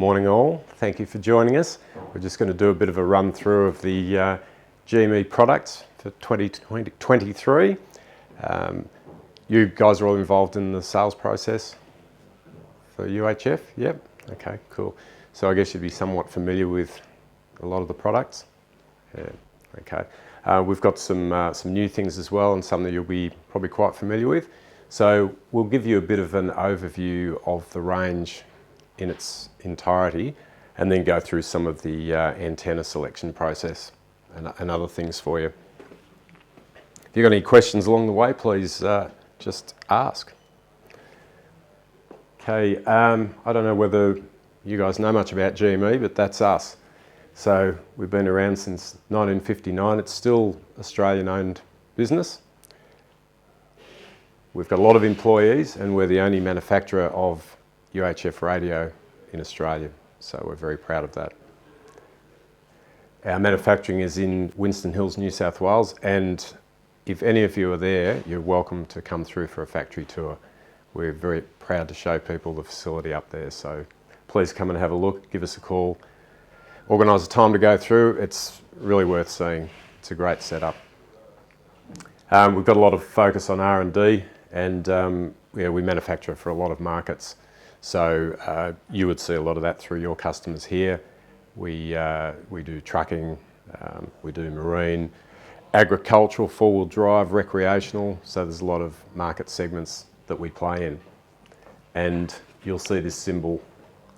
Morning all, thank you for joining us. We're just going to do a bit of a run through of the GME products for 2023. You guys are all involved in the sales process for UHF? Yep, okay, cool. So I guess you'd be somewhat familiar with a lot of the products. Yeah, okay. We've got some new things as well, and some that you'll be probably quite familiar with. So we'll give you a bit of an overview of the range in its entirety, and then go through some of the antenna selection process and other things for you. If you've got any questions along the way, please just ask. Okay, I don't know whether you guys know much about GME, but that's us. So we've been around since 1959. It's still Australian-owned business. We've got a lot of employees, and we're the only manufacturer of UHF radio in Australia, so we're very proud of that. Our manufacturing is in Winston Hills, New South Wales, and if any of you are there, you're welcome to come through for a factory tour. We're very proud to show people the facility up there, so please come and have a look, give us a call, organise a time to go through. It's really worth seeing. It's a great setup. We've got a lot of focus on R&D, and we manufacture for a lot of markets. So you would see a lot of that through your customers here. We do trucking, we do marine, agricultural, four-wheel drive, recreational. So there's a lot of market segments that we play in. And you'll see this symbol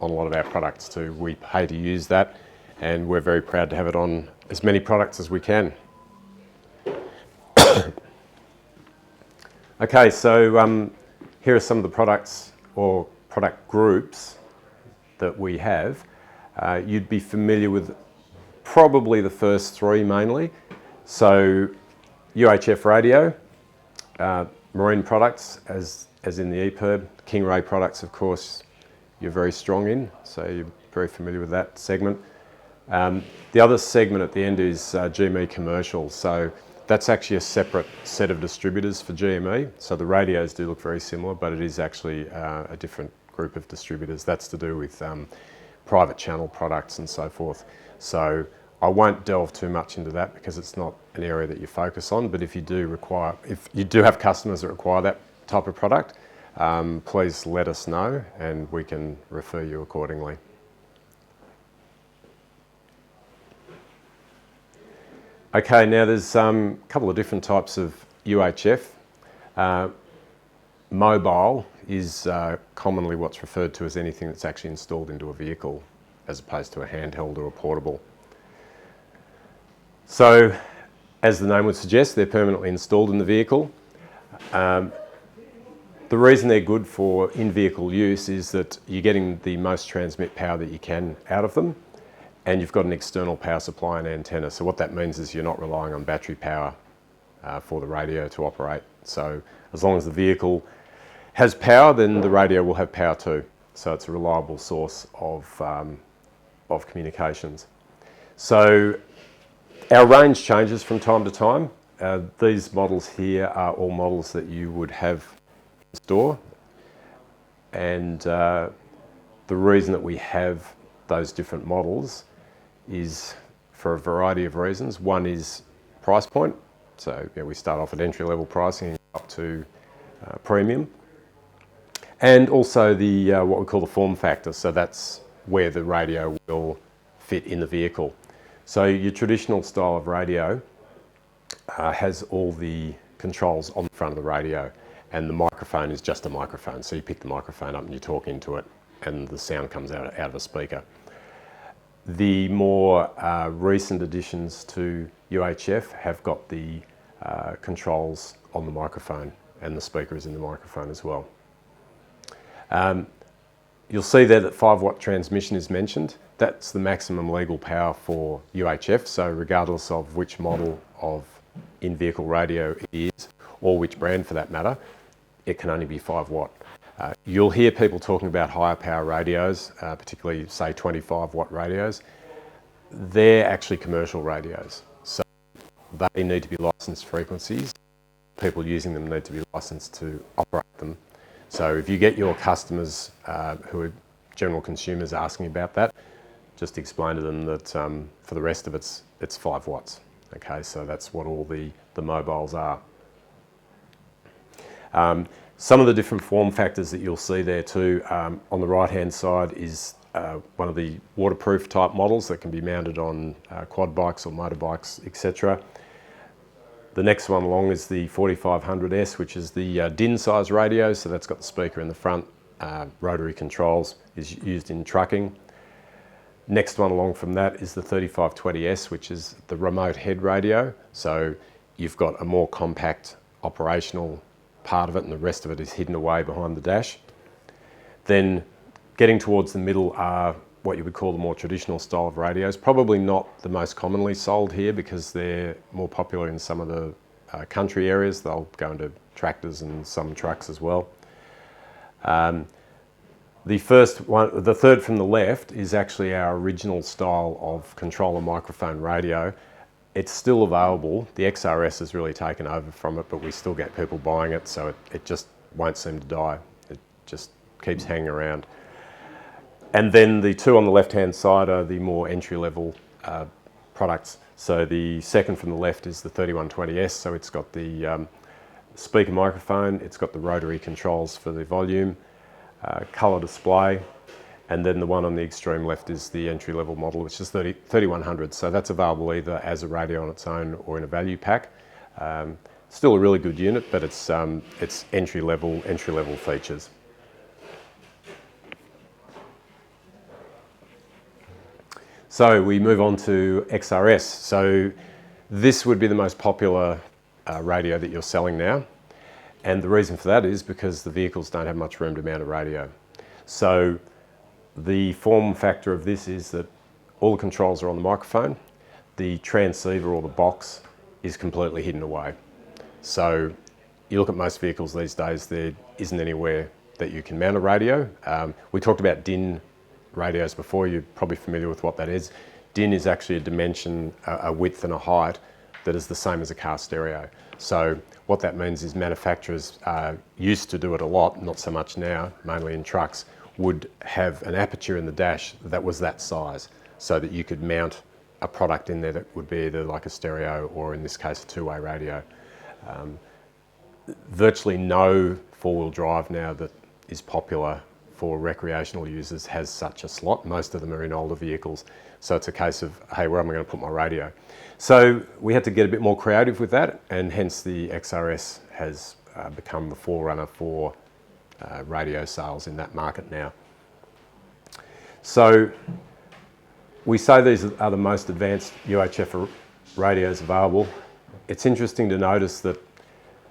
on a lot of our products too. We pay to use that, and we're very proud to have it on as many products as we can. Okay, so here are some of the products or product groups that we have. You'd be familiar with probably the first three mainly. So UHF radio, marine products as in the EPIRB, King-Ray products of course you're very strong in, so you're very familiar with that segment. The other segment at the end is GME commercial. So that's actually a separate set of distributors for GME. So the radios do look very similar, but it is actually a different group of distributors. That's to do with private channel products and so forth. So I won't delve too much into that because it's not an area that you focus on, but if you do have customers that require that type of product, please let us know and we can refer you accordingly. Okay, now there's a couple of different types of UHF. Mobile is commonly what's referred to as anything that's actually installed into a vehicle as opposed to a handheld or a portable. So, as the name would suggest, they're permanently installed in the vehicle. The reason they're good for in-vehicle use is that you're getting the most transmit power that you can out of them, and you've got an external power supply and antenna. So what that means is you're not relying on battery power for the radio to operate. So as long as the vehicle has power, then the radio will have power too. So it's a reliable source of communications. So our range changes from time to time. These models here are all models that you would have in store. And the reason that we have those different models is for a variety of reasons. One is price point. So we start off at entry-level pricing up to premium. And also the what we call the form factor. So that's where the radio will fit in the vehicle. So your traditional style of radio has all the controls on the front of the radio, and the microphone is just a microphone. So you pick the microphone up and you talk into it, and the sound comes out of a speaker. The more recent additions to UHF have got the controls on the microphone, and the speaker is in the microphone as well. You'll see there that 5-watt transmission is mentioned. That's the maximum legal power for UHF, so regardless of which model of in-vehicle radio it is, or which brand for that matter, it can only be 5-watt. You'll hear people talking about higher power radios, particularly say 25-watt radios. They're actually commercial radios, so they need to be licensed frequencies. People using them need to be licensed to operate them. So if you get your customers who are general consumers asking about that, just explain to them that for the rest of it's 5 watts. Okay, so that's what all the mobiles are. Some of the different form factors that you'll see there too, on the right hand side is one of the waterproof type models that can be mounted on quad bikes or motorbikes, etc. The next one along is the 4500S, which is the DIN size radio, so that's got the speaker in the front, rotary controls, is used in trucking. Next one along from that is the 3520S, which is the remote head radio, so you've got a more compact operational part of it and the rest of it is hidden away behind the dash. Then getting towards the middle are what you would call the more traditional style of radios, probably not the most commonly sold here because they're more popular in some of the country areas. They'll go into tractors and some trucks as well. The third from the left is actually our original style of controller microphone radio. It's still available. The XRS has really taken over from it, but we still get people buying it, so it just won't seem to die. It just keeps hanging around. And then the two on the left-hand side are the more entry-level products. So the second from the left is the 3120S, so it's got the speaker microphone, it's got the rotary controls for the volume, colour display, and then the one on the extreme left is the entry-level model, which is 3100. So that's available either as a radio on its own or in a value pack. Still a really good unit, but it's entry-level features. So we move on to XRS. So this would be the most popular radio that you're selling now. And the reason for that is because the vehicles don't have much room to mount a radio. So the form factor of this is that all the controls are on the microphone. The transceiver or the box is completely hidden away. So you look at most vehicles these days, there isn't anywhere that you can mount a radio. We talked about DIN radios before. You're probably familiar with what that is. DIN is actually a dimension, a width and a height that is the same as a car stereo. So what that means is manufacturers used to do it a lot, not so much now, mainly in trucks, would have an aperture in the dash that was that size so that you could mount a product in there that would be either like a stereo or in this case a two-way radio. Virtually no four-wheel drive now that is popular for recreational users has such a slot. Most of them are in older vehicles. So it's a case of, hey, where am I going to put my radio? So we had to get a bit more creative with that, and hence the XRS has become the forerunner for radio sales in that market now. So we say these are the most advanced UHF radios available. It's interesting to notice that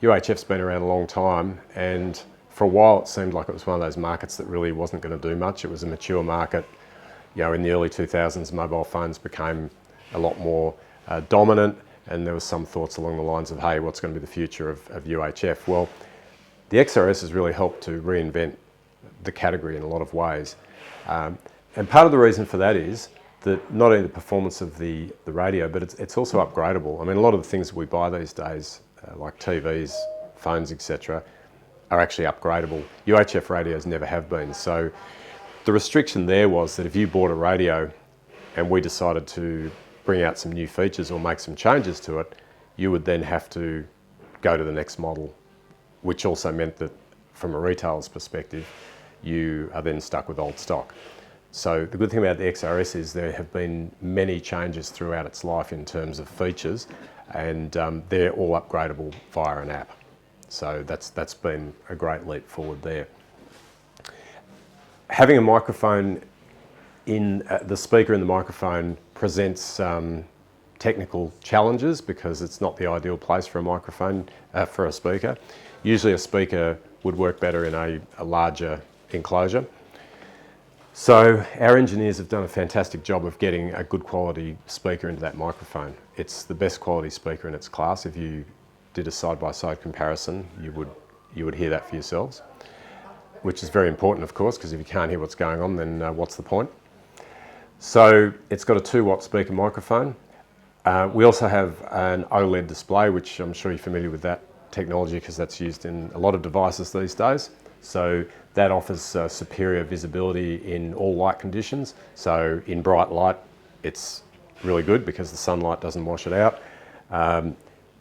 UHF's been around a long time, and for a while it seemed like it was one of those markets that really wasn't going to do much. It was a mature market. You know, in the early 2000s, mobile phones became a lot more dominant, and there was some thoughts along the lines of, hey, what's going to be the future of UHF? Well, the XRS has really helped to reinvent the category in a lot of ways. And part of the reason for that is that not only the performance of the radio, but it's also upgradable. I mean, a lot of the things that we buy these days, like TVs, phones, etc., are actually upgradable. UHF radios never have been. So the restriction there was that if you bought a radio and we decided to bring out some new features or make some changes to it, you would then have to go to the next model, which also meant that from a retailer's perspective, you are then stuck with old stock. So the good thing about the XRS is there have been many changes throughout its life in terms of features, and they're all upgradable via an app. So that's been a great leap forward there. Having a microphone in the speaker in the microphone presents technical challenges because it's not the ideal place for a microphone, for a speaker. Usually a speaker would work better in a larger enclosure. So our engineers have done a fantastic job of getting a good quality speaker into that microphone. It's the best quality speaker in its class. If you did a side-by-side comparison, you would hear that for yourselves, which is very important, of course, because if you can't hear what's going on, then what's the point? So it's got a 2-watt speaker microphone. We also have an OLED display, which I'm sure you're familiar with that technology because that's used in a lot of devices these days. So that offers superior visibility in all light conditions. So in bright light, it's really good because the sunlight doesn't wash it out.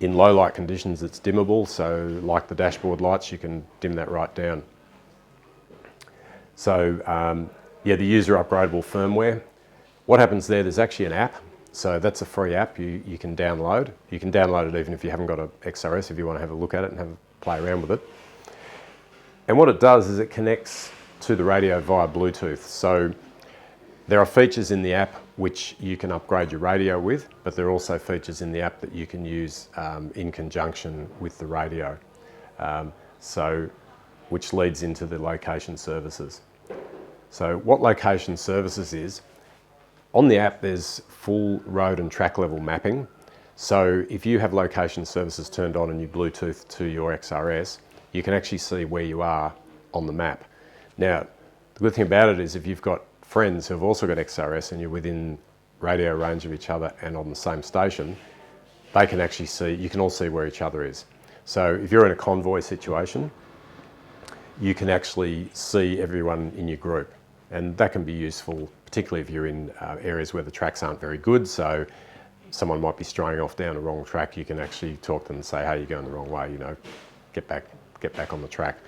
In low light conditions, it's dimmable. So like the dashboard lights, you can dim that right down. So yeah, the user upgradable firmware. What happens there's actually an app. So that's a free app you can download. You can download it even if you haven't got an XRS, if you want to have a look at it and have a play around with it. And what it does is it connects to the radio via Bluetooth. So there are features in the app which you can upgrade your radio with, but there are also features in the app that you can use in conjunction with the radio. Which leads into the location services. So what location services is, on the app there's full road and track level mapping. So if you have location services turned on and you Bluetooth to your XRS, you can actually see where you are on the map. Now, the good thing about it is if you've got friends who have also got XRS and you're within radio range of each other and on the same station, they can actually see, you can all see where each other is. So if you're in a convoy situation, you can actually see everyone in your group. And that can be useful, particularly if you're in areas where the tracks aren't very good. So someone might be straying off down a wrong track, you can actually talk to them and say, hey, you're going the wrong way, you know, get back on the track.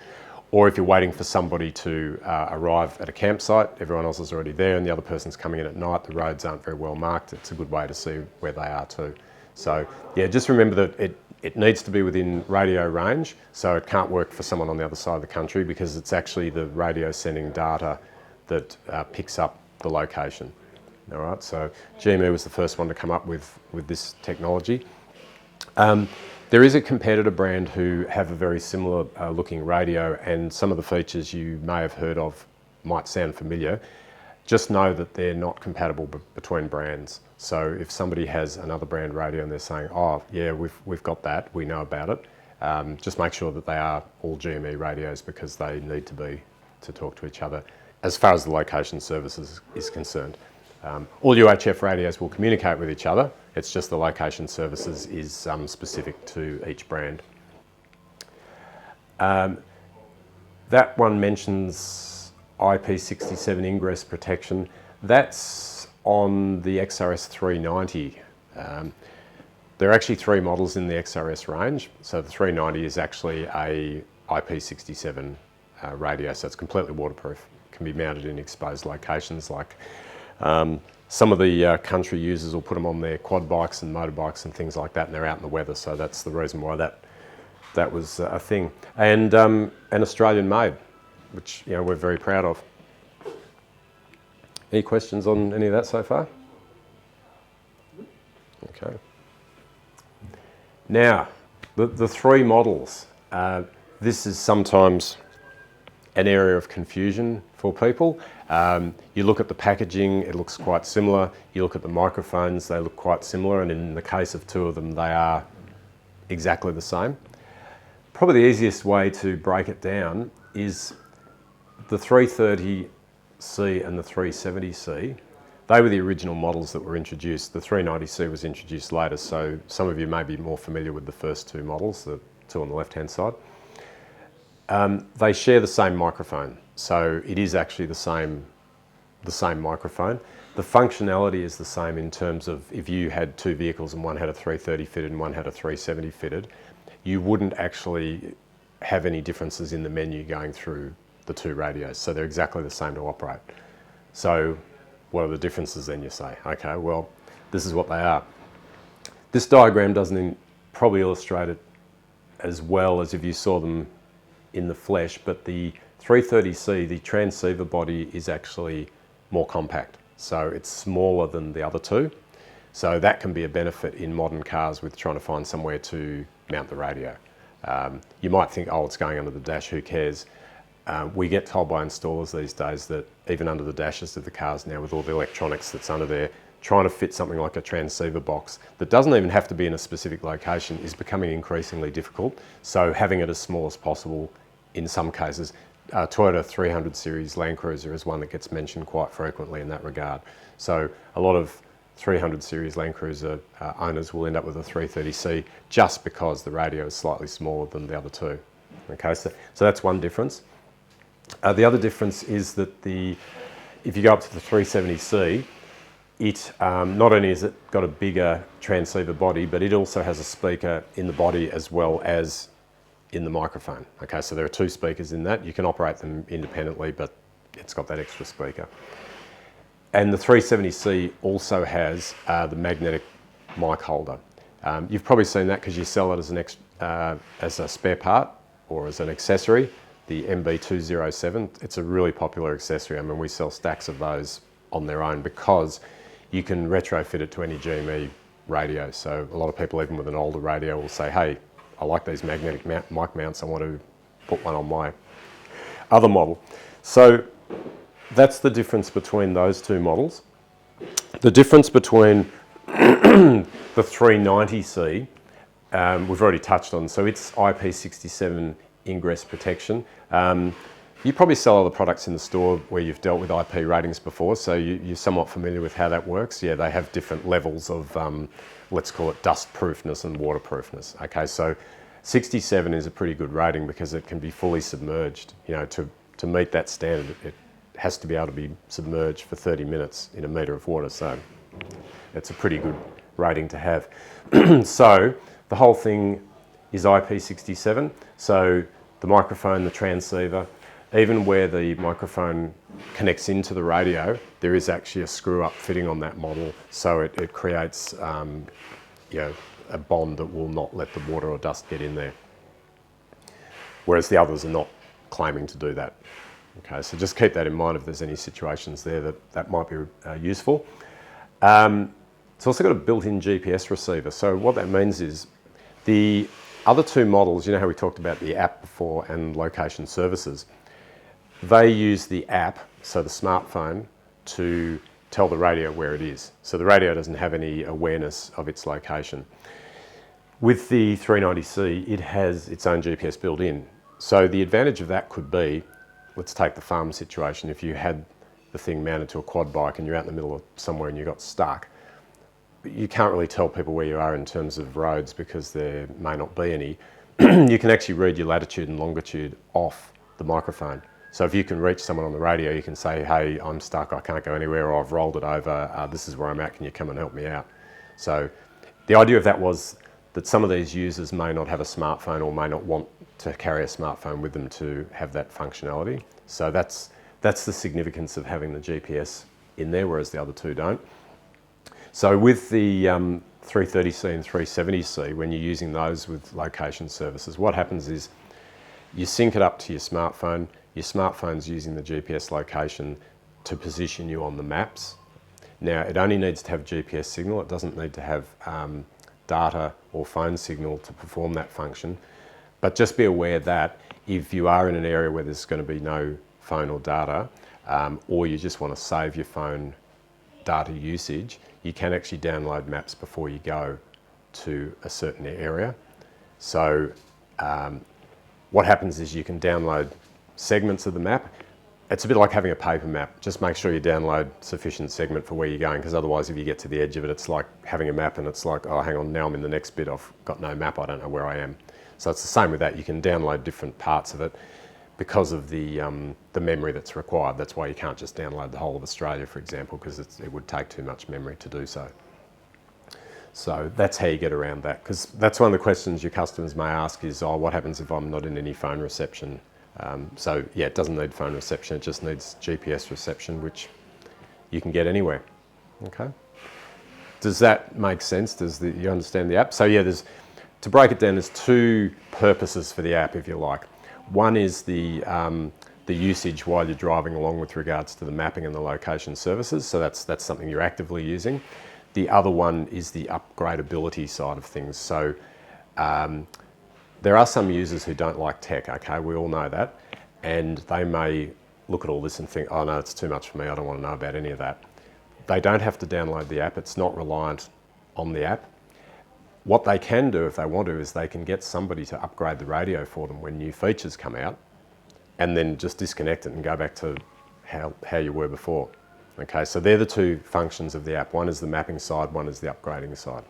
Or if you're waiting for somebody to arrive at a campsite, everyone else is already there and the other person's coming in at night, the roads aren't very well marked, it's a good way to see where they are too. So yeah, just remember that it needs to be within radio range, so it can't work for someone on the other side of the country because it's actually the radio sending data that picks up the location. All right, so GME was the first one to come up with this technology. There is a competitor brand who have a very similar looking radio, and some of the features you may have heard of might sound familiar. Just know that they're not compatible between brands. So if somebody has another brand radio and they're saying, oh yeah, we've got that, we know about it, just make sure that they are all GME radios because they need to be to talk to each other as far as the location services is concerned. All UHF radios will communicate with each other, it's just the location services is specific to each brand. That one mentions IP67 ingress protection. That's on the XRS 390. There are actually 3 models in the XRS range. So the 390 is actually a IP67 radio, so it's completely waterproof. It can be mounted in exposed locations like some of the country users will put them on their quad bikes and motorbikes and things like that, and they're out in the weather, so that's the reason why that was a thing. And Australian made, which we're very proud of. Any questions on any of that so far? Okay. Now, the 3 models. This is sometimes an area of confusion for people. You look at the packaging, it looks quite similar. You look at the microphones, they look quite similar, and in the case of 2 of them, they are exactly the same. Probably the easiest way to break it down is the 330C and the 370C. They were the original models that were introduced. The 390C was introduced later, so some of you may be more familiar with the first 2 models, the 2 on the left-hand side. They share the same microphone, so it is actually the same microphone. The functionality is the same in terms of if you had 2 vehicles and one had a 330 fitted and one had a 370 fitted, you wouldn't actually have any differences in the menu going through the 2 radios, so they're exactly the same to operate. So what are the differences then, you say? Okay, well, this is what they are. This diagram doesn't probably illustrate it as well as if you saw them in the flesh, but the 330C, the transceiver body is actually more compact. So it's smaller than the other 2. So that can be a benefit in modern cars with trying to find somewhere to mount the radio. You might think, oh, it's going under the dash, who cares? We get told by installers these days that even under the dashes of the cars now, with all the electronics that's under there, trying to fit something like a transceiver box that doesn't even have to be in a specific location is becoming increasingly difficult. So having it as small as possible in some cases. Toyota 300 series Land Cruiser is one that gets mentioned quite frequently in that regard. So a lot of 300 series Land Cruiser owners will end up with a 330C just because the radio is slightly smaller than the other 2. Okay, so that's one difference. The other difference is that if you go up to the 370C, it not only has it got a bigger transceiver body, but it also has a speaker in the body as well as in the microphone. Okay, so there are two speakers in that. You can operate them independently, but it's got that extra speaker. And the 370C also has the magnetic mic holder. You've probably seen that because you sell it as a spare part or as an accessory, the MB207. It's a really popular accessory. I mean, we sell stacks of those on their own because you can retrofit it to any GME radio. So a lot of people, even with an older radio, will say, hey, I like these magnetic mic mounts, I want to put one on my other model. So that's the difference between those two models. The difference between the 390C, we've already touched on. So it's IP67 ingress protection. You probably sell other products in the store where you've dealt with IP ratings before, so you're somewhat familiar with how that works. Yeah, they have different levels of, let's call it dust proofness and waterproofness. Okay, so 67 is a pretty good rating because it can be fully submerged. You know, to meet that standard, it has to be able to be submerged for 30 minutes in a metre of water, so it's a pretty good rating to have. So the whole thing is IP67, so the microphone, the transceiver, even where the microphone connects into the radio, there is actually a screw up fitting on that model, so it creates you know, a bond that will not let the water or dust get in there. Whereas the others are not claiming to do that. Okay, so just keep that in mind if there's any situations there that might be useful. It's also got a built-in GPS receiver. So what that means is the other two models, you know how we talked about the app before and location services, they use the app, so the smartphone, to tell the radio where it is. So the radio doesn't have any awareness of its location. With the 390C, it has its own GPS built in. So the advantage of that could be, let's take the farm situation. If you had the thing mounted to a quad bike and you're out in the middle of somewhere and you got stuck, you can't really tell people where you are in terms of roads because there may not be any. You can actually read your latitude and longitude off the microphone. So if you can reach someone on the radio, you can say, hey, I'm stuck, I can't go anywhere, or I've rolled it over, this is where I'm at, can you come and help me out? So the idea of that was that some of these users may not have a smartphone or may not want to carry a smartphone with them to have that functionality. So that's the significance of having the GPS in there, whereas the other two don't. So with the 330C and 370C, when you're using those with location services, what happens is you sync it up to your smartphone's using the GPS location to position you on the maps. Now, it only needs to have GPS signal, it doesn't need to have data or phone signal to perform that function. But just be aware that if you are in an area where there's going to be no phone or data, or you just want to save your phone data usage, you can actually download maps before you go to a certain area. So what happens is you can download segments of the map. It's a bit like having a paper map. Just make sure you download sufficient segment for where you're going, because otherwise if you get to the edge of it, it's like having a map and it's like, oh, hang on, now I'm in the next bit, I've got no map, I don't know where I am. So it's the same with that. You can download different parts of it because of the memory that's required. That's why you can't just download the whole of Australia, for example, because it would take too much memory to do so. So that's how you get around that, because that's one of the questions your customers may ask is, oh, what happens if I'm not in any phone reception? So yeah, it doesn't need phone reception, it just needs GPS reception, which you can get anywhere. Okay. Does that make sense? You understand the app? So yeah, to break it down, there's two purposes for the app, if you like. One is the usage while you're driving along with regards to the mapping and the location services. So that's something you're actively using. The other one is the upgradability side of things. So there are some users who don't like tech, okay, we all know that, and they may look at all this and think, oh no, it's too much for me, I don't want to know about any of that. They don't have to download the app, it's not reliant on the app. What they can do if they want to is they can get somebody to upgrade the radio for them when new features come out, and then just disconnect it and go back to how you were before. Okay, so they're the two functions of the app. One is the mapping side, one is the upgrading side.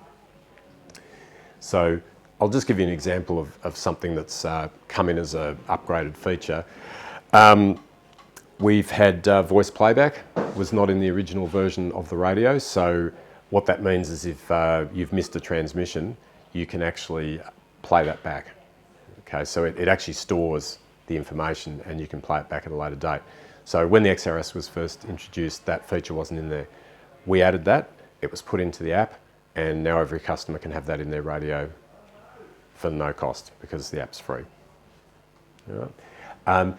So I'll just give you an example of something that's come in as an upgraded feature. We've had voice playback, was not in the original version of the radio, so what that means is if you've missed a transmission, you can actually play that back. Okay, so it actually stores the information and you can play it back at a later date. So when the XRS was first introduced, that feature wasn't in there. We added that, it was put into the app, and now every customer can have that in their radio for no cost because the app's free. All right.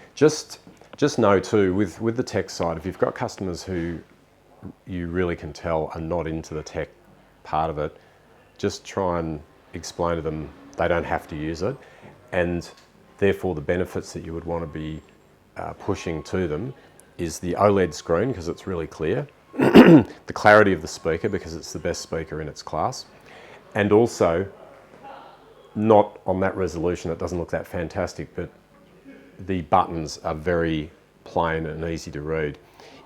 Just know too, with the tech side, if you've got customers who you really can tell are not into the tech part of it, just try and explain to them they don't have to use it, and therefore the benefits that you would want to be pushing to them is the OLED screen because it's really clear, the clarity of the speaker because it's the best speaker in its class, and also not on that resolution, it doesn't look that fantastic, but the buttons are very plain and easy to read.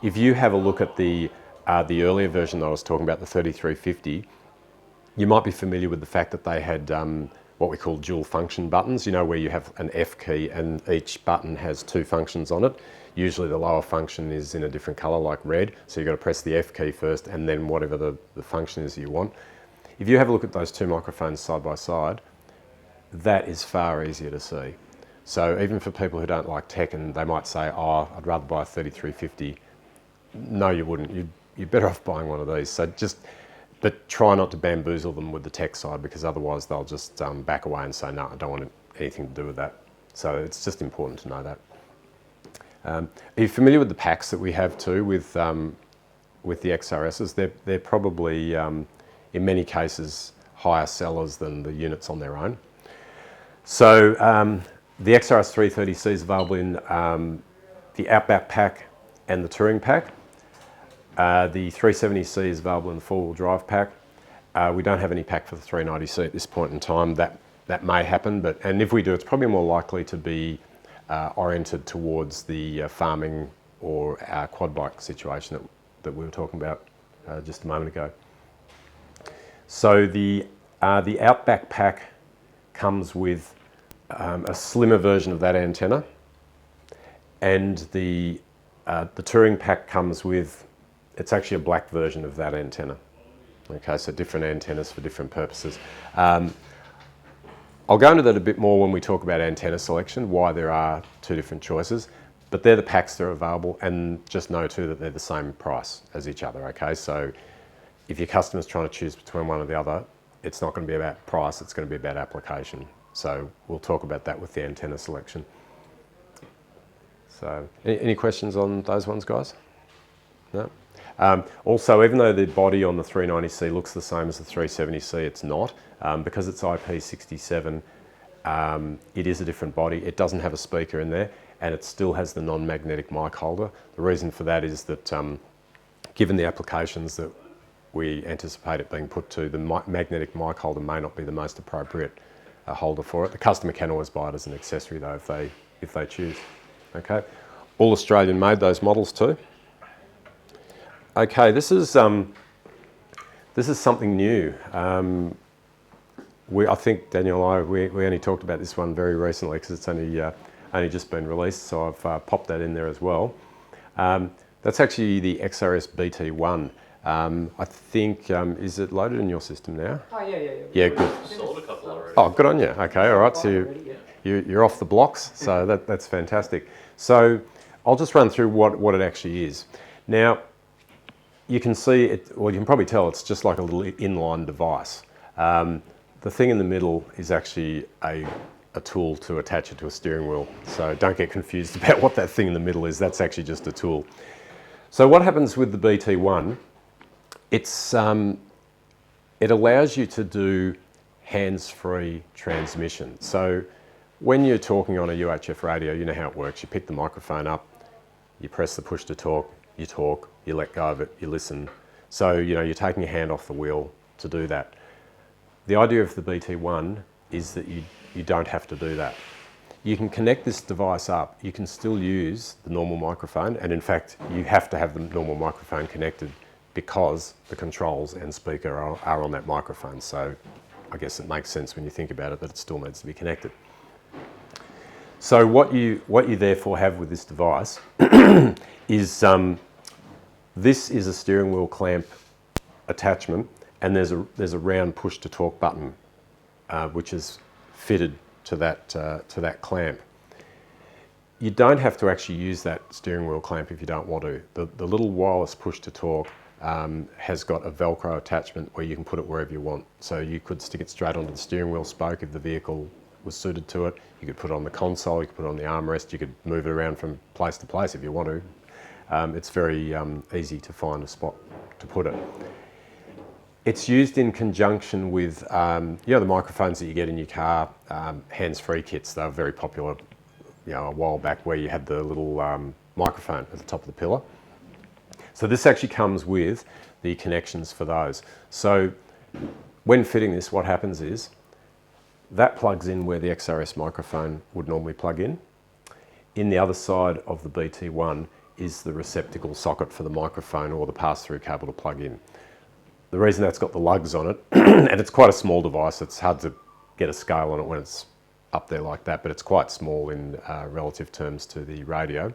If you have a look at the earlier version that I was talking about, the 3350, you might be familiar with the fact that they had what we call dual function buttons, you know, where you have an F key and each button has two functions on it. Usually the lower function is in a different color like red, so you've got to press the F key first and then whatever the function is you want. If you have a look at those two microphones side by side, that is far easier to see. So even for people who don't like tech and they might say, oh, I'd rather buy a 3350. No, you wouldn't. You're better off buying one of these. So but try not to bamboozle them with the tech side because otherwise they'll just back away and say, no, I don't want anything to do with that. So it's just important to know that. Are you familiar with the packs that we have too with the XRSs? They're probably, in many cases, higher sellers than the units on their own. So the XRS 330C is available in the Outback pack and the Touring pack. The 370C is available in the four-wheel drive pack. We don't have any pack for the 390C at this point in time. That may happen, and if we do, it's probably more likely to be oriented towards the farming or quad bike situation that we were talking about just a moment ago. So the Outback pack comes with a slimmer version of that antenna, and the Touring pack comes with, it's actually a black version of that antenna. Okay, so different antennas for different purposes. I'll go into that a bit more when we talk about antenna selection, why there are two different choices, but they're the packs that are available, and just know too that they're the same price as each other, okay? So if your customer's trying to choose between one or the other, it's not going to be about price, it's going to be about application. So we'll talk about that with the antenna selection. So any questions on those ones, guys? No? Also, even though the body on the 390C looks the same as the 370C, it's not. Because it's IP67, it is a different body. It doesn't have a speaker in there, and it still has the non-magnetic mic holder. The reason for that is that given the applications that we anticipate it being put to, the magnetic mic holder may not be the most appropriate holder for it. The customer can always buy it as an accessory though if they choose. Okay, all Australian made, those models too. Okay, this is something new. I think Daniel and I, we only talked about this one very recently because it's only just been released, so I've popped that in there as well. That's actually the XRS BT1. I think, is it loaded in your system now? Oh, yeah. Yeah, good. Sold a couple already. Oh, good on you. Okay, all right. So you're off the blocks, so that's fantastic. So I'll just run through what it actually is. Now, you can see it, well, you can probably tell it's just like a little inline device. The thing in the middle is actually a tool to attach it to a steering wheel. So don't get confused about what that thing in the middle is. That's actually just a tool. So what happens with the BT1, it allows you to do hands-free transmission. So when you're talking on a UHF radio, you know how it works. You pick the microphone up, you press the push to talk, you let go of it, you listen. So, you're taking your hand off the wheel to do that. The idea of the BT1 is that you don't have to do that. You can connect this device up, you can still use the normal microphone, and in fact, you have to have the normal microphone connected because the controls and speaker are on that microphone. So I guess it makes sense when you think about it that it still needs to be connected. So what you therefore have with this device is this is a steering wheel clamp attachment, and there's a round push to talk button which is fitted to that clamp. You don't have to actually use that steering wheel clamp if you don't want to. The little wireless push to talk has got a Velcro attachment where you can put it wherever you want. So you could stick it straight onto the steering wheel spoke if the vehicle was suited to it. You could put it on the console, you could put it on the armrest, you could move it around from place to place if you want to. It's very easy to find a spot to put it. It's used in conjunction with the microphones that you get in your car, hands-free kits. They were very popular a while back, where you had the little microphone at the top of the pillar. So this actually comes with the connections for those. So when fitting this, what happens is that plugs in where the XRS microphone would normally plug in. In the other side of the BT1 is the receptacle socket for the microphone or the pass-through cable to plug in. The reason that's got the lugs on it, and it's quite a small device, it's hard to get a scale on it when it's up there like that, but it's quite small in relative terms to the radio.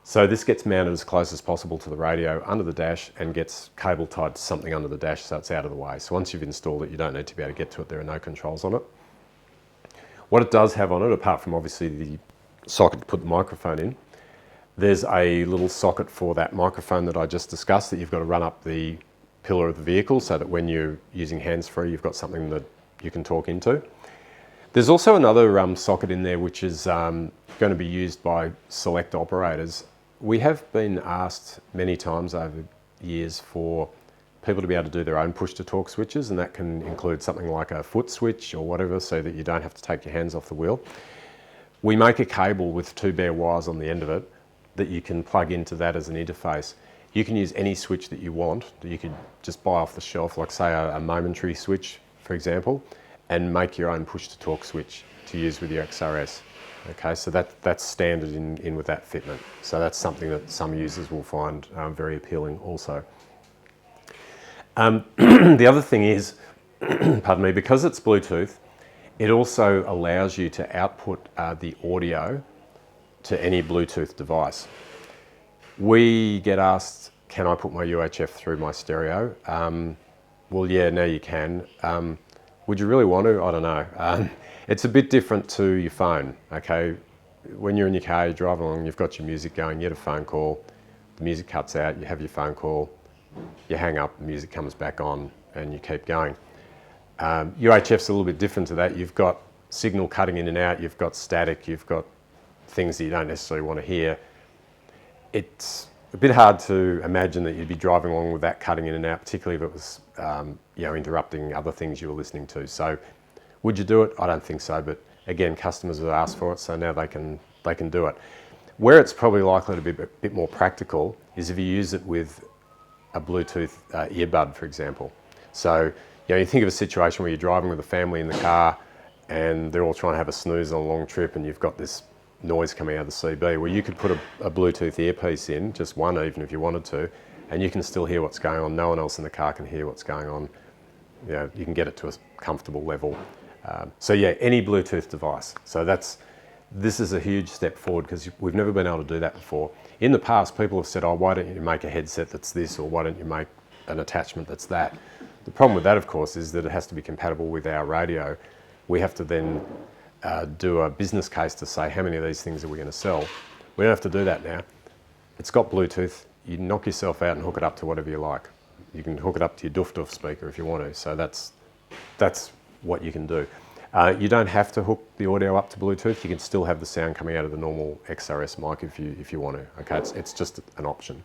So this gets mounted as close as possible to the radio under the dash and gets cable tied to something under the dash so it's out of the way. So once you've installed it, you don't need to be able to get to it. There are no controls on it. What it does have on it, apart from obviously the socket to put the microphone in, there's a little socket for that microphone that I just discussed that you've got to run up the pillar of the vehicle so that when you're using hands-free, you've got something that you can talk into. There's also another socket in there which is going to be used by select operators. We have been asked many times over years for people to be able to do their own push-to-talk switches, and that can include something like a foot switch or whatever, so that you don't have to take your hands off the wheel. We make a cable with 2 bare wires on the end of it that you can plug into that as an interface. You can use any switch that you want, that you could just buy off the shelf, like say a momentary switch, for example, and make your own push-to-talk switch to use with your XRS. Okay, so that's standard in with that fitment. So that's something that some users will find very appealing also. The other thing is, pardon me, because it's Bluetooth, it also allows you to output the audio to any Bluetooth device. We get asked, can I put my UHF through my stereo? Well, yeah, now you can. Would you really want to? I don't know. It's a bit different to your phone, okay? When you're in your car, you drive along, you've got your music going, you get a phone call, the music cuts out, you have your phone call, you hang up, the music comes back on, and you keep going. UHF's a little bit different to that. You've got signal cutting in and out, you've got static, you've got things that you don't necessarily want to hear. It's a bit hard to imagine that you'd be driving along with that cutting in and out, particularly if it was interrupting other things you were listening to. So would you do it? I don't think so, but again, customers have asked for it, so now they can do it. Where it's probably likely to be a bit more practical is if you use it with a Bluetooth earbud, for example. So you think of a situation where you're driving with a family in the car and they're all trying to have a snooze on a long trip, and you've got this noise coming out of the CB. Well, you could put a Bluetooth earpiece in, just one even if you wanted to, and you can still hear what's going on. No one else in the car can hear what's going on. You can get it to a comfortable level. So yeah, any Bluetooth device. So this is a huge step forward, because we've never been able to do that before. In the past, people have said, oh, why don't you make a headset that's this, or why don't you make an attachment that's that? The problem with that, of course, is that it has to be compatible with our radio. We have to then do a business case to say how many of these things are we going to sell. We don't have to do that now. It's got Bluetooth. You knock yourself out and hook it up to whatever you like. You can hook it up to your doof speaker if you want to. So that's what you can do. You don't have to hook the audio up to Bluetooth. You can still have the sound coming out of the normal XRS mic if you want to. Okay, it's just an option.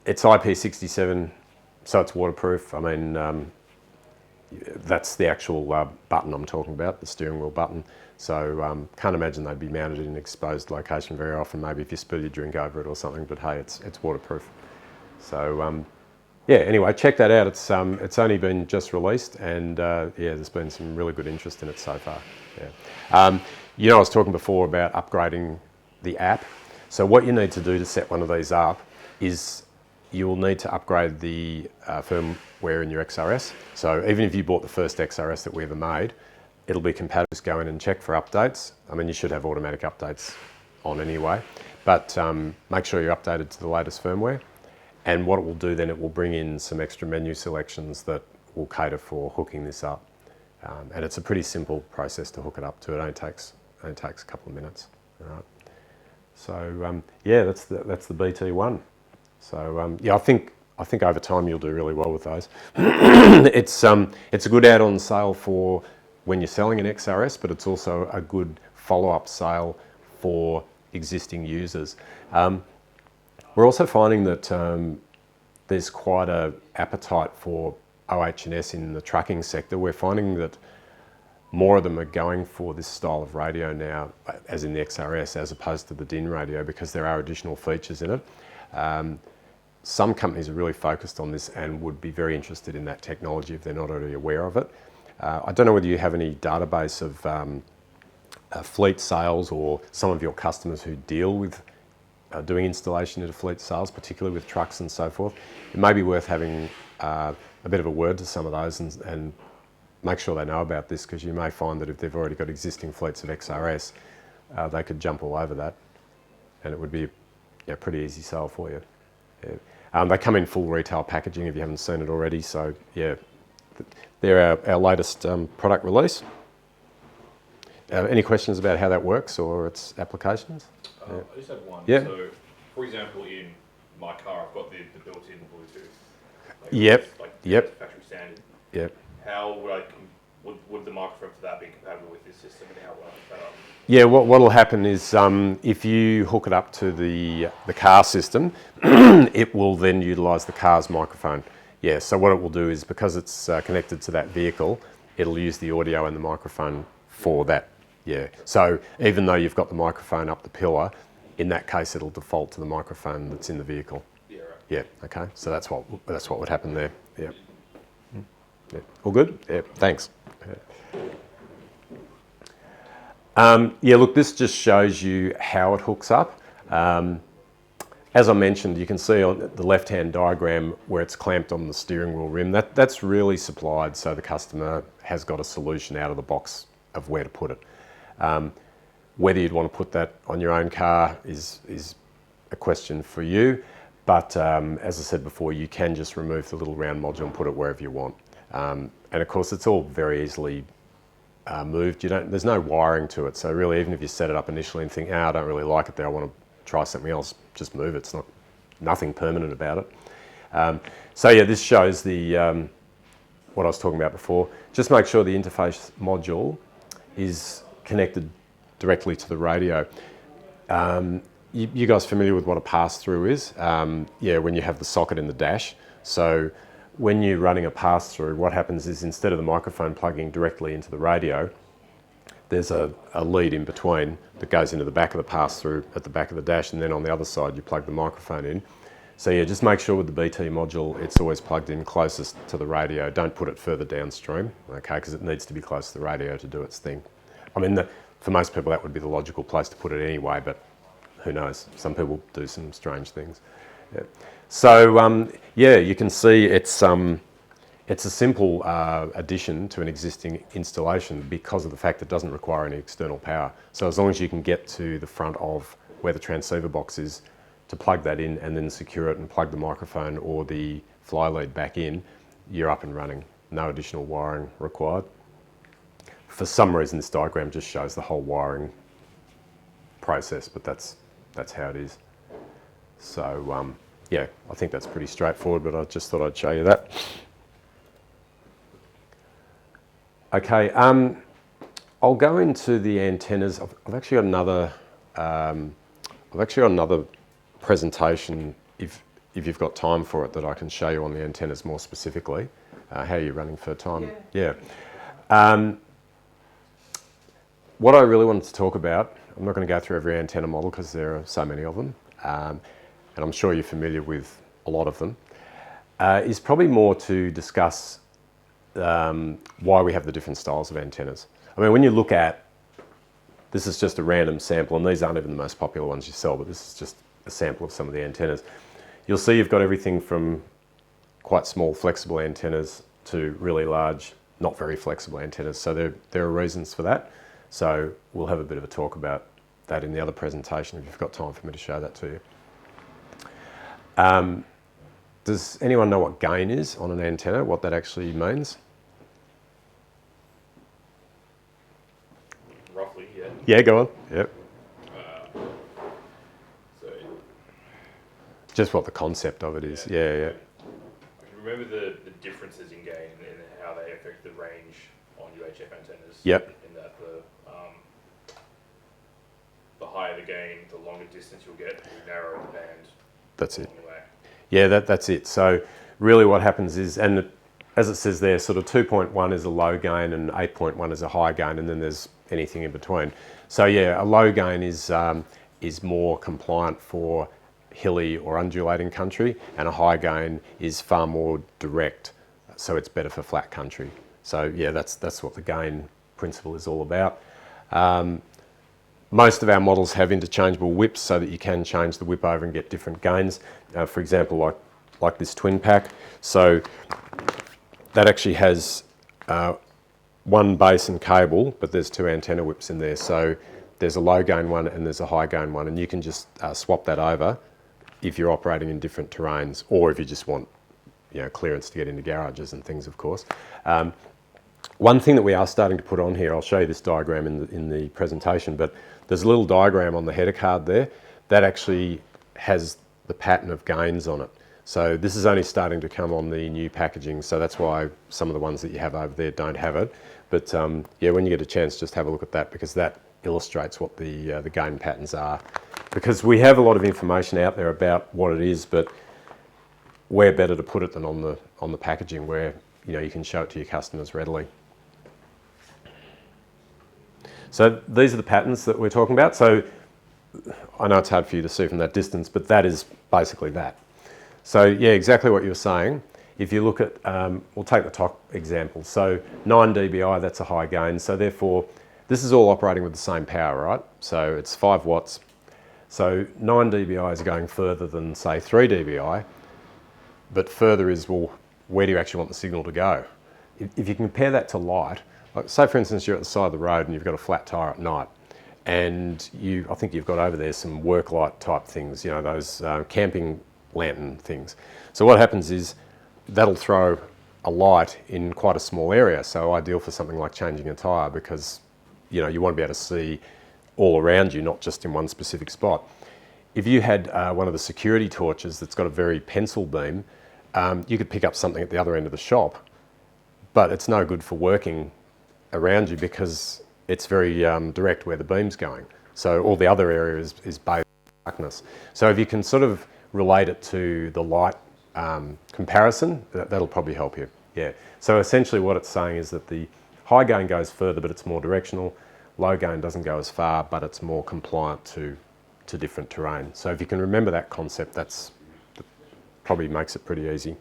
It's IP67, so it's waterproof. I mean, that's the actual button I'm talking about, the steering wheel button. So can't imagine they'd be mounted in an exposed location very often. Maybe if you spill your drink over it or something. But hey, it's waterproof. So yeah. Anyway, check that out. It's only been just released, and yeah, there's been some really good interest in it so far. Yeah. I was talking before about upgrading the app. So what you need to do to set one of these up is you will need to upgrade the firmware in your XRS. So even if you bought the first XRS that we ever made, it'll be compatible. Just go in and check for updates. I mean, you should have automatic updates on anyway, but make sure you're updated to the latest firmware. And what it will do then, it will bring in some extra menu selections that will cater for hooking this up. And it's a pretty simple process to hook it up to. It only takes a couple of minutes. All right. So yeah, that's the BT1. So yeah, I think over time you'll do really well with those. It's a good add-on sale for when you're selling an XRS, but it's also a good follow-up sale for existing users. We're also finding that there's quite an appetite for OH&S in the trucking sector. We're finding that more of them are going for this style of radio now, as in the XRS, as opposed to the DIN radio, because there are additional features in it. Some companies are really focused on this and would be very interested in that technology if they're not already aware of it. I don't know whether you have any database of fleet sales or some of your customers who deal with doing installation into fleet sales, particularly with trucks and so forth. It may be worth having a bit of a word to some of those and make sure they know about this, because you may find that if they've already got existing fleets of XRS, they could jump all over that, and it would be a pretty easy sale for you. Yeah. They come in full retail packaging if you haven't seen it already, so yeah, they're our latest product release. Any questions about how that works or its applications? I just have one. Yeah. So, for example, in my car, I've got the built-in Bluetooth. Yep. Like factory standard. Yep. How would the microphone for that be compatible with this system, and how will I hook that up? Yeah, what'll happen is if you hook it up to the car system, it will then utilise the car's microphone. Yeah, so what it will do is, because it's connected to that vehicle, it'll use the audio and the microphone for that. Yeah, so even though you've got the microphone up the pillar, in that case it'll default to the microphone that's in the vehicle. Yeah, right. Yeah, okay, so that's what would happen there. Yeah. Yeah. All good? Yeah, thanks. Yeah, look, this just shows you how it hooks up. As I mentioned, you can see on the left-hand diagram where it's clamped on the steering wheel rim. That's really supplied, so the customer has got a solution out of the box of where to put it. Whether you'd want to put that on your own car is a question for you, but as I said before, you can just remove the little round module and put it wherever you want. And of course, it's all very easily moved. There's no wiring to it, so really, even if you set it up initially and think, I don't really like it there, I want to try something else, just move it. It's nothing permanent about it. So yeah, this shows the what I was talking about before. Just make sure the interface module is connected directly to the radio. You guys familiar with what a pass-through is? Yeah, when you have the socket in the dash. So when you're running a pass-through, what happens is, instead of the microphone plugging directly into the radio, there's a lead in between that goes into the back of the pass-through at the back of the dash, and then on the other side you plug the microphone in. So yeah, just make sure with the BT module it's always plugged in closest to the radio. Don't put it further downstream, okay, because it needs to be close to the radio to do its thing. I mean, for most people that would be the logical place to put it anyway, but who knows? Some people do some strange things. Yeah. So yeah, you can see it's a simple addition to an existing installation because of the fact it doesn't require any external power. So as long as you can get to the front of where the transceiver box is to plug that in and then secure it and plug the microphone or the fly lead back in, you're up and running. No additional wiring required. For some reason, this diagram just shows the whole wiring process, but that's how it is. So yeah, I think that's pretty straightforward, but I just thought I'd show you that. Okay, I'll go into the antennas. I've actually got another presentation, if you've got time for it, that I can show you on the antennas more specifically. How are you running for time? Yeah. What I really wanted to talk about, I'm not going to go through every antenna model because there are so many of them, and I'm sure you're familiar with a lot of them, is probably more to discuss why we have the different styles of antennas. I mean, when you look at, this is just a random sample, and these aren't even the most popular ones you sell, but this is just a sample of some of the antennas. you'll see you've got everything from quite small flexible antennas to really large, not very flexible antennas. So there are reasons for that. So we'll have a bit of a talk about that in the other presentation if you've got time for me to show that to you. Does anyone know what gain is on an antenna, what that actually means? Roughly, yeah. Yeah, go on. Yep. So Just what the concept of it is. Yeah. I can remember the differences in gain and how they affect the range on UHF antennas. Yep. In that the higher the gain, the longer distance you'll get, the narrower the band. That's it. along the way. Yeah, that's it. So really what happens is, and as it says there, sort of 2.1 is a low gain and 8.1 is a high gain, and then there's anything in between. So yeah, a low gain is more compliant for hilly or undulating country, and a high gain is far more direct, so it's better for flat country. So yeah, that's what the gain principle is all about. Most of our models have interchangeable whips so that you can change the whip over and get different gains. For example, like this twin pack. So that actually has one base and cable, but there's two antenna whips in there. So there's a low gain one and there's a high gain one, and you can just swap that over if you're operating in different terrains, or if you just want, clearance to get into garages and things, of course. One thing that we are starting to put on here, I'll show you this diagram in the presentation, but there's a little diagram on the header card there that actually has the pattern of gains on it. So this is only starting to come on the new packaging, so that's why some of the ones that you have over there don't have it. But yeah, when you get a chance, just have a look at that, because that illustrates what the gain patterns are. Because we have a lot of information out there about what it is, but where better to put it than on the packaging, where you can show it to your customers readily. So these are the patterns that we're talking about. So I know it's hard for you to see from that distance, but that is basically that. So yeah, exactly what you were saying. If you look at, we'll take the top example. So 9 dBi, that's a high gain. So therefore, this is all operating with the same power, right? So it's 5 watts. So 9 dBi is going further than, say, 3 dBi. But further is, well, where do you actually want the signal to go? If you compare that to light, like say for instance you're at the side of the road and you've got a flat tyre at night, and I think you've got over there some work light type things, those camping lantern things. So what happens is that'll throw a light in quite a small area, so ideal for something like changing a tyre, because you want to be able to see all around you, not just in one specific spot. If you had one of the security torches that's got a very pencil beam, you could pick up something at the other end of the shop, but it's no good for working around you because it's very direct where the beam's going. So all the other area is bathed in darkness. So if you can sort of relate it to the light comparison, that'll probably help you. Yeah. So essentially what it's saying is that the high gain goes further, but it's more directional. Low gain doesn't go as far, but it's more compliant to different terrain. So if you can remember that concept, that probably makes it pretty easy.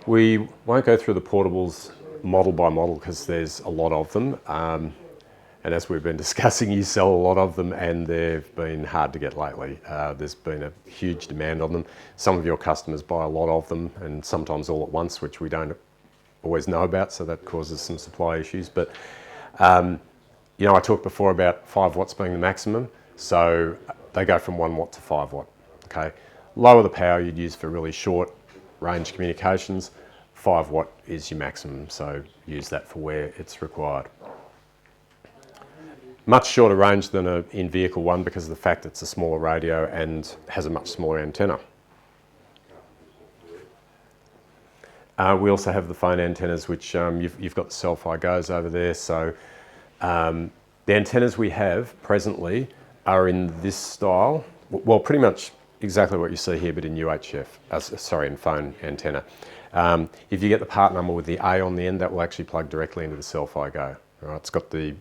We won't go through the portables model by model because there's a lot of them. And as we've been discussing, you sell a lot of them and they've been hard to get lately. There's been a huge demand on them. Some of your customers buy a lot of them and sometimes all at once, which we don't always know about, so that causes some supply issues. But I talked before about 5 watts being the maximum, so they go from 1 watt to 5 watt. Okay, lower the power you'd use for really short range communications. 5 watt is your maximum, so use that for where it's required. Much shorter range than an in-vehicle one because of the fact it's a smaller radio and has a much smaller antenna. We also have the phone antennas, which you've got the Cell-Fi Go's over there. So the antennas we have presently are in this style. Well, pretty much exactly what you see here, but in UHF, in phone antenna. If you get the part number with the A on the end, that will actually plug directly into the Cell-Fi Go. All right, it's got the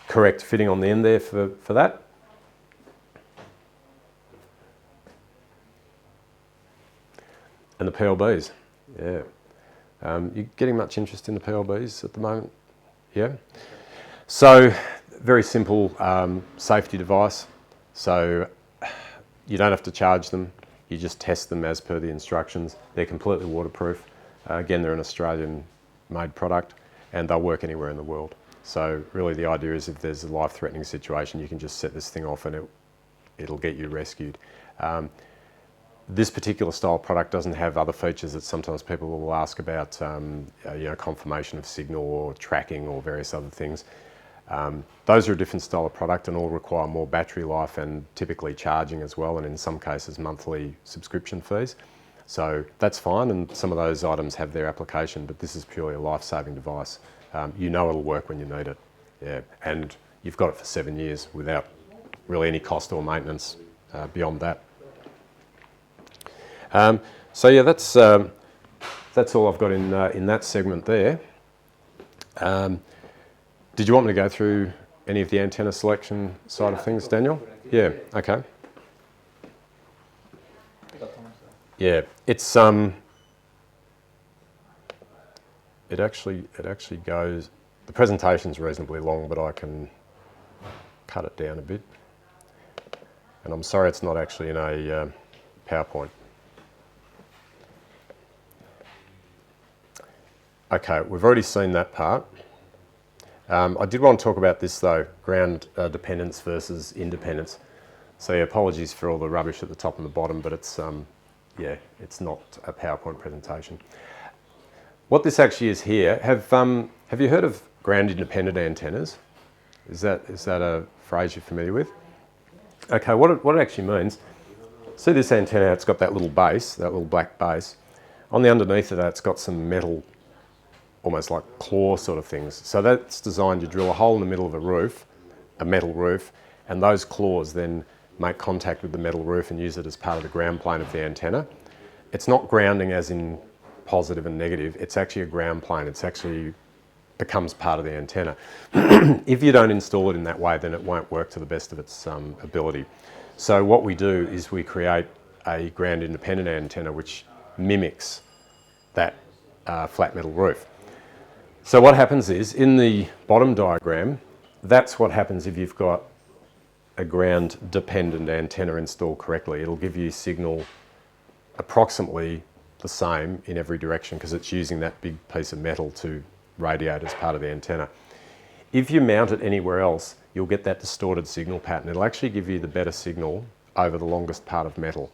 correct fitting on the end there for that. And the PLBs, yeah. You getting much interest in the PLBs at the moment? Yeah. So very simple safety device. So you don't have to charge them. You just test them as per the instructions. They're completely waterproof. Again, they're an Australian-made product, and they'll work anywhere in the world. So really the idea is if there's a life-threatening situation, you can just set this thing off and it'll get you rescued. This particular style product doesn't have other features that sometimes people will ask about, confirmation of signal or tracking or various other things. Those are a different style of product and all require more battery life and typically charging as well, and in some cases monthly subscription fees. So that's fine, and some of those items have their application, but this is purely a life-saving device. You know it'll work when you need it, yeah, and you've got it for 7 years without really any cost or maintenance beyond that. So yeah, that's all I've got in that segment there. Did you want me to go through any of the antenna selection side of things, Daniel? Yeah, okay. Yeah, it's it actually goes. The presentation's reasonably long, but I can cut it down a bit. And I'm sorry it's not actually in a PowerPoint. Okay, we've already seen that part. I did want to talk about this though, ground dependence versus independence. So yeah, apologies for all the rubbish at the top and the bottom, but it's it's not a PowerPoint presentation. What this actually is here, have you heard of ground independent antennas? Is that a phrase you're familiar with? Okay, what it actually means, see this antenna, it's got that little base, that little black base. On the underneath of that, it's got some metal, almost like claw sort of things. So that's designed to drill a hole in the middle of a roof, a metal roof, and those claws then make contact with the metal roof and use it as part of the ground plane of the antenna. It's not grounding as in positive and negative, it's actually a ground plane. It's actually becomes part of the antenna. If you don't install it in that way, then it won't work to the best of its ability. So what we do is we create a ground independent antenna which mimics that flat metal roof. So what happens is, in the bottom diagram, that's what happens if you've got a ground dependent antenna installed correctly. It'll give you signal approximately the same in every direction because it's using that big piece of metal to radiate as part of the antenna. If you mount it anywhere else, you'll get that distorted signal pattern. It'll actually give you the better signal over the longest part of metal.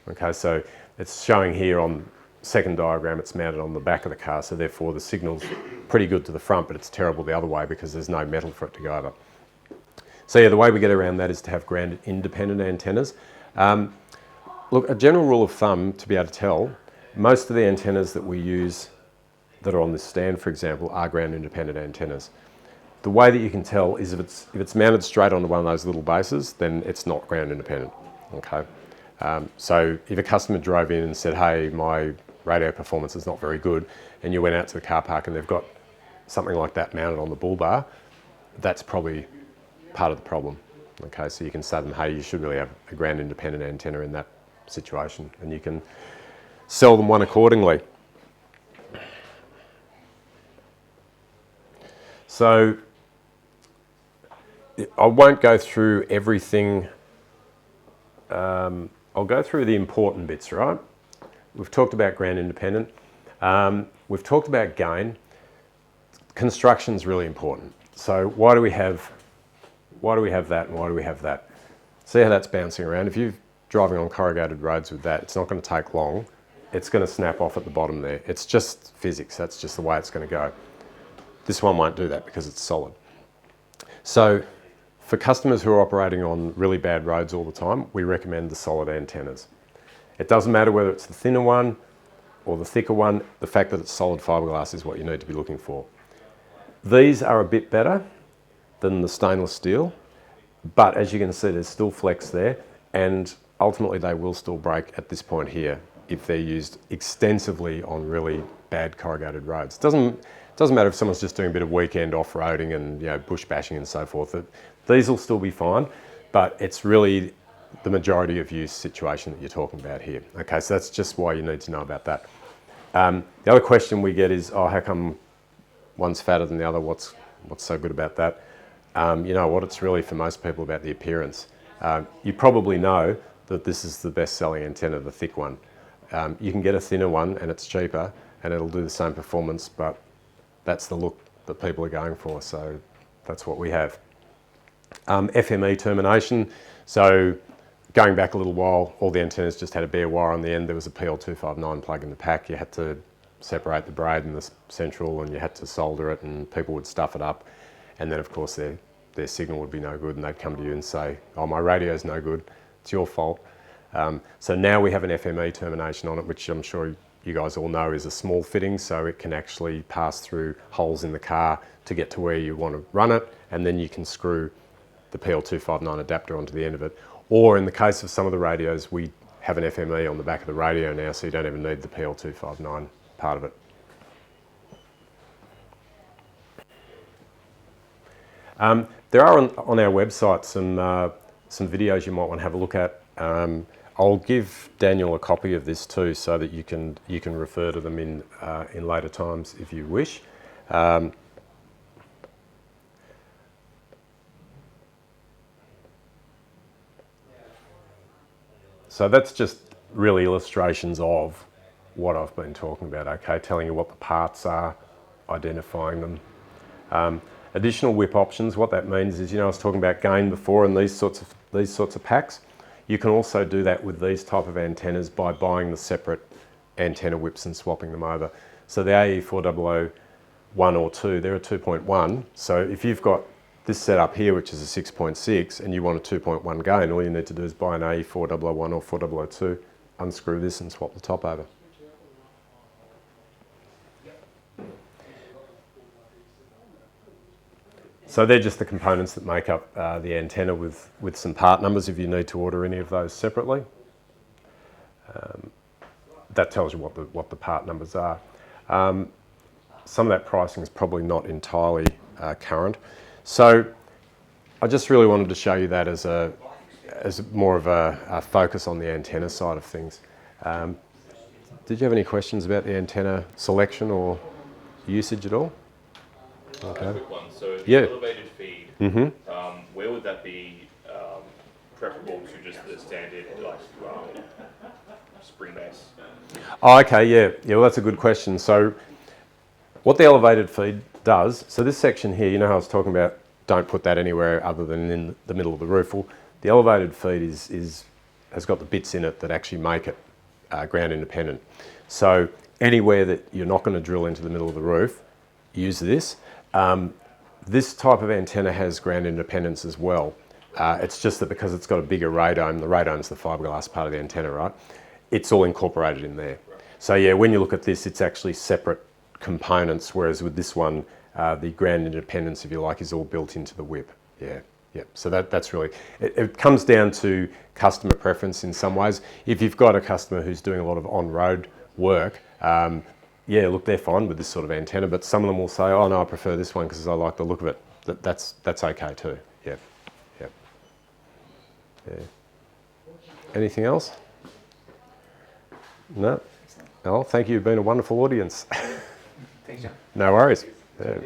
Okay, so it's showing here on second diagram, it's mounted on the back of the car, so therefore the signal's pretty good to the front, but it's terrible the other way because there's no metal for it to go over. So yeah, the way we get around that is to have ground independent antennas. Look, a general rule of thumb to be able to tell, most of the antennas that we use that are on this stand, for example, are ground independent antennas. The way that you can tell is if it's mounted straight onto one of those little bases, then it's not ground independent. Okay. So if a customer drove in and said, hey, my radio performance is not very good, and you went out to the car park and they've got something like that mounted on the bull bar, that's probably part of the problem. Okay, so you can say to them, hey, you should really have a ground independent antenna in that situation, and you can sell them one accordingly. So I won't go through everything. I'll go through the important bits, right? We've talked about ground independent. We've talked about gain. Construction's really important. So why do we have that and why do we have that? See how that's bouncing around. If you're driving on corrugated roads with that, it's not going to take long. It's going to snap off at the bottom there. It's just physics. That's just the way it's going to go. This one won't do that because it's solid. So for customers who are operating on really bad roads all the time, we recommend the solid antennas. It doesn't matter whether it's the thinner one or the thicker one, the fact that it's solid fiberglass is what you need to be looking for. These are a bit better than the stainless steel, but as you can see, there's still flex there, and ultimately they will still break at this point here if they're used extensively on really bad corrugated roads. It doesn't matter if someone's just doing a bit of weekend off-roading and bush bashing and so forth. These will still be fine, but it's really the majority of use situation that you're talking about here. Okay, so that's just why you need to know about that. The other question we get is, oh, how come one's fatter than the other? What's so good about that? you know what, it's really for most people about the appearance. You probably know that this is the best selling antenna, the thick one. You can get a thinner one and it's cheaper and it'll do the same performance, but that's the look that people are going for, so that's what we have. FME termination, so going back a little while, all the antennas just had a bare wire on the end. There was a PL259 plug in the pack. You had to separate the braid and the central, and you had to solder it, and people would stuff it up. And then of course their signal would be no good, and they'd come to you and say, oh, my radio's no good, it's your fault. So now we have an FME termination on it, which I'm sure you guys all know is a small fitting, so it can actually pass through holes in the car to get to where you want to run it, and then you can screw the PL259 adapter onto the end of it. Or in the case of some of the radios, we have an FME on the back of the radio now, so you don't even need the PL259 part of it. There are on our website some videos you might want to have a look at. I'll give Daniel a copy of this too, so that you can refer to them in later times if you wish. So that's just really illustrations of what I've been talking about, okay? Telling you what the parts are, identifying them. Additional whip options, what that means is, you know, I was talking about gain before and these sorts of packs. You can also do that with these type of antennas by buying the separate antenna whips and swapping them over. So the AE4001 or 2, they're a 2.1. So if you've got this setup here, which is a 6.6, and you want a 2.1 gain, all you need to do is buy an AE4001 or 4002, unscrew this and swap the top over. So they're just the components that make up the antenna with some part numbers if you need to order any of those separately. That tells you what the part numbers are. Some of that pricing is probably not entirely current. So I just really wanted to show you that as more of a focus on the antenna side of things. Did you have any questions about the antenna selection or usage at all? Okay. A quick one. So the Yeah. elevated feed, where would that be preferable to just the standard spring base? Oh, okay, yeah. Well, that's a good question. So what the elevated feed does, so this section here, you know how I was talking about don't put that anywhere other than in the middle of the roof. Well, the elevated feed has got the bits in it that actually make it ground independent. So anywhere that you're not going to drill into the middle of the roof, use this. This type of antenna has ground independence as well. It's just that because it's got a bigger radome, the radome's the fiberglass part of the antenna, right? It's all incorporated in there. So yeah, when you look at this, it's actually separate components, whereas with this one, the ground independence, if you like, is all built into the whip. Yeah. So that's really, it comes down to customer preference in some ways. If you've got a customer who's doing a lot of on-road work, yeah, look, they're fine with this sort of antenna, but some of them will say, oh no, I prefer this one because I like the look of it. That's okay too. Yeah. Anything else? No? Oh, thank you. You've been a wonderful audience. Thanks, John. No worries. Yeah.